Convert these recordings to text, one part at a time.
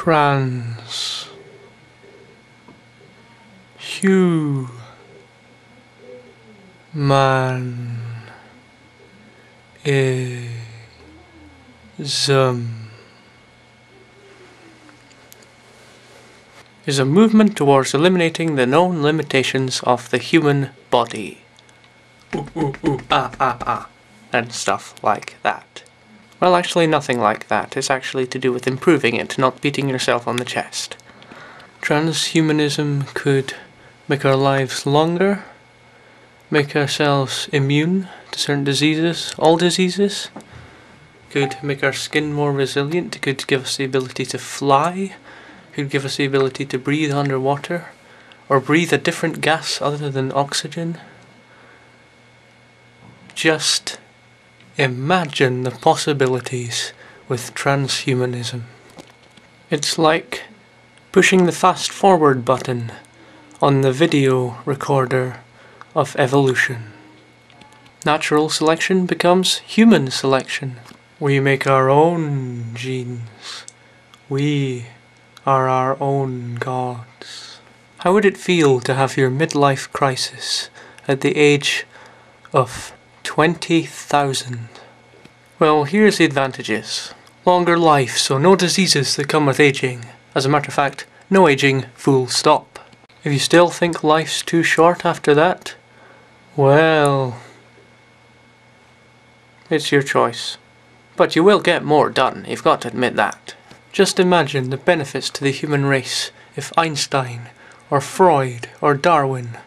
Transhumanism is a movement towards eliminating the known limitations of the human body. Ooh, ooh, ooh, ah, ah, ah, and stuff like that. Well, actually nothing like that. It's actually to do with improving it, not beating yourself on the chest. Transhumanism could make our lives longer, make ourselves immune to certain diseases, all diseases, could make our skin more resilient, could give us the ability to fly, could give us the ability to breathe underwater, or breathe a different gas other than oxygen. Just imagine the possibilities with transhumanism. It's like pushing the fast forward button on the video recorder of evolution. Natural selection becomes human selection. We make our own genes. We are our own gods. How would it feel to have your midlife crisis at the age of 20,000? Well, here's the advantages. Longer life, so no diseases that come with aging. As a matter of fact, no aging, full stop. If you still think life's too short after that, well, it's your choice. But you will get more done, you've got to admit that. Just imagine the benefits to the human race if Einstein, or Freud, or Darwin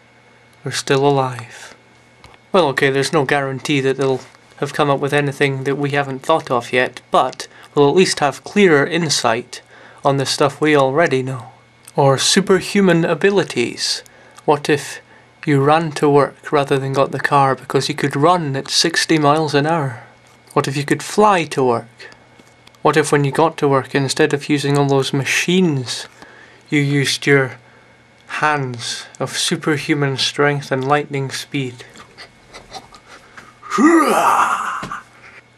were still alive. Well, okay, there's no guarantee that they'll have come up with anything that we haven't thought of yet, but we'll at least have clearer insight on the stuff we already know. Or superhuman abilities. What if you ran to work rather than got the car because you could run at 60 miles an hour? What if you could fly to work? What if when you got to work, instead of using all those machines, you used your hands of superhuman strength and lightning speed?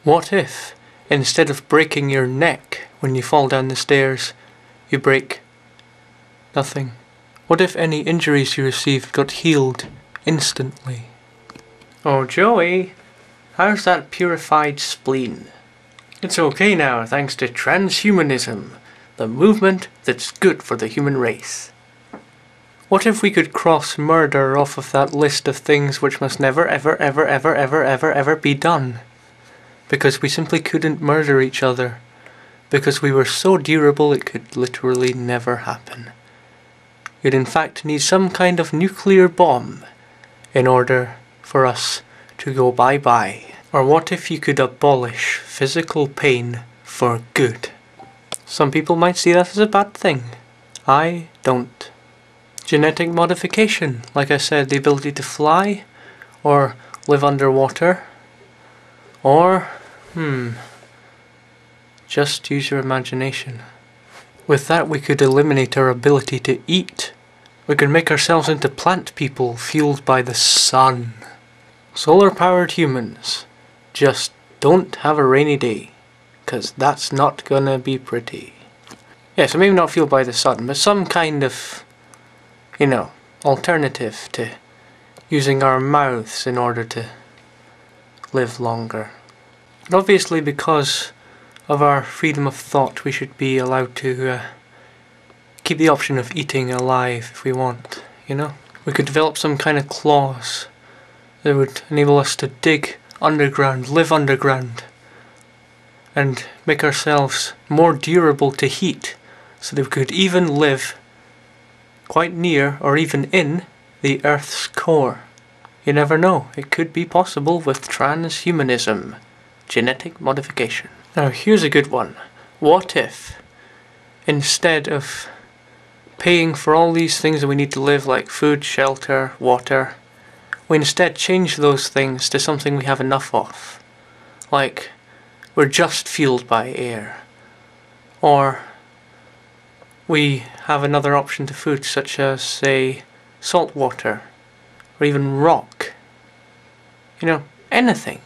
What if, instead of breaking your neck when you fall down the stairs, you break nothing? What if any injuries you received got healed instantly? Oh, Joey, how's that purified spleen? It's okay now, thanks to transhumanism, the movement that's good for the human race. What if we could cross murder off of that list of things which must never ever ever ever ever ever ever be done? Because we simply couldn't murder each other. Because we were so durable it could literally never happen. You'd in fact need some kind of nuclear bomb in order for us to go bye-bye. Or what if you could abolish physical pain for good? Some people might see that as a bad thing. I don't. Genetic modification, like I said, the ability to fly, or live underwater, or, just use your imagination. With that we could eliminate our ability to eat. We could make ourselves into plant people fueled by the sun. Solar-powered humans. Just don't have a rainy day, 'cause that's not gonna be pretty. Yeah, so maybe not fueled by the sun, but some kind of, alternative to using our mouths in order to live longer. And obviously because of our freedom of thought, we should be allowed to keep the option of eating alive if we want, We could develop some kind of claws that would enable us to dig underground, live underground, and make ourselves more durable to heat, so that we could even live quite near or even in the Earth's core. You never know, it could be possible with transhumanism, genetic modification. Now here's a good one. What if, instead of paying for all these things that we need to live, like food, shelter, water, we instead change those things to something we have enough of? Like, we're just fueled by air. Or we have another option to food, such as, say, salt water, or even rock. Anything.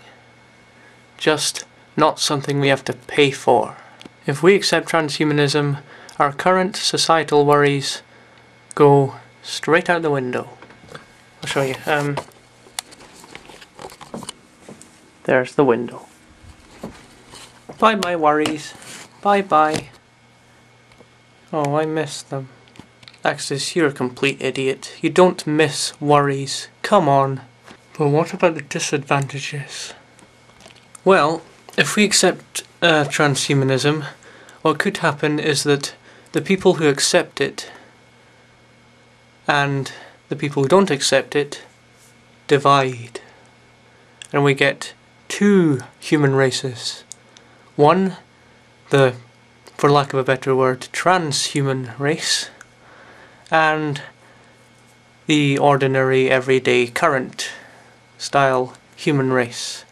Just not something we have to pay for. If we accept transhumanism, our current societal worries go straight out the window. I'll show you. There's the window. Bye bye worries. Bye bye. Oh, I miss them. Axis, you're a complete idiot. You don't miss worries. Come on. But what about the disadvantages? Well, if we accept transhumanism, what could happen is that the people who accept it and the people who don't accept it divide. And we get two human races. One, the, for lack of a better word, transhuman race, and the ordinary, everyday, current style human race,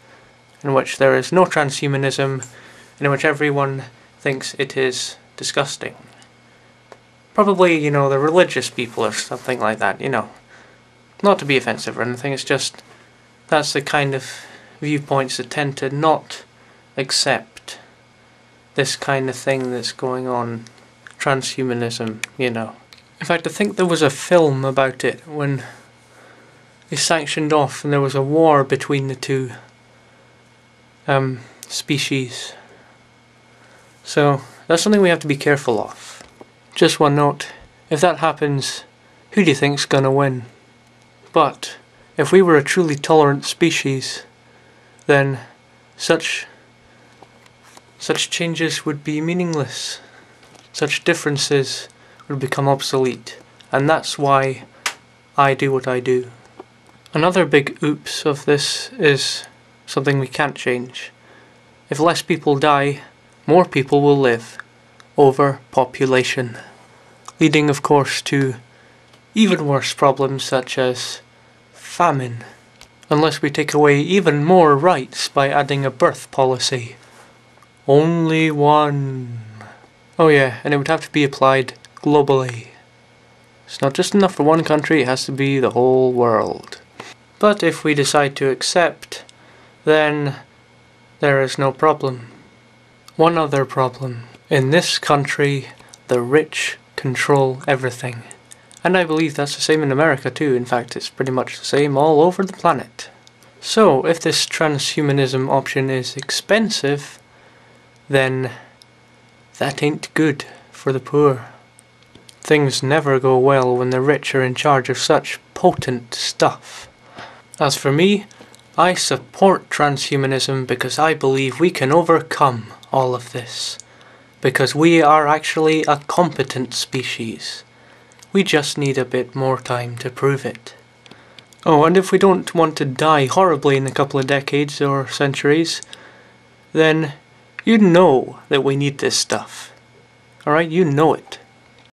in which there is no transhumanism, and in which everyone thinks it is disgusting. Probably, you know, the religious people or something like that, you know. Not to be offensive or anything, it's just that's the kind of viewpoints that tend to not accept this kind of thing that's going on. Transhumanism, you know. In fact, I think there was a film about it when they sanctioned off and there was a war between the two species. So that's something we have to be careful of. Just one note, if that happens, who do you think's gonna win? But if we were a truly tolerant species, then such changes would be meaningless. Such differences would become obsolete. And that's why I do what I do. Another big oops of this is something we can't change. If less people die, more people will live. Overpopulation. Leading, of course, to even worse problems such as famine. Unless we take away even more rights by adding a birth policy. Only one. Oh yeah, and it would have to be applied globally. It's not just enough for one country, it has to be the whole world. But if we decide to accept, then there is no problem. One other problem. In this country, the rich control everything. And I believe that's the same in America too. In fact, it's pretty much the same all over the planet. So, if this transhumanism option is expensive, then that ain't good for the poor. Things never go well when the rich are in charge of such potent stuff. As for me, I support transhumanism because I believe we can overcome all of this. Because we are actually a competent species. We just need a bit more time to prove it. Oh, and if we don't want to die horribly in a couple of decades or centuries, then you know that we need this stuff. Alright, you know it.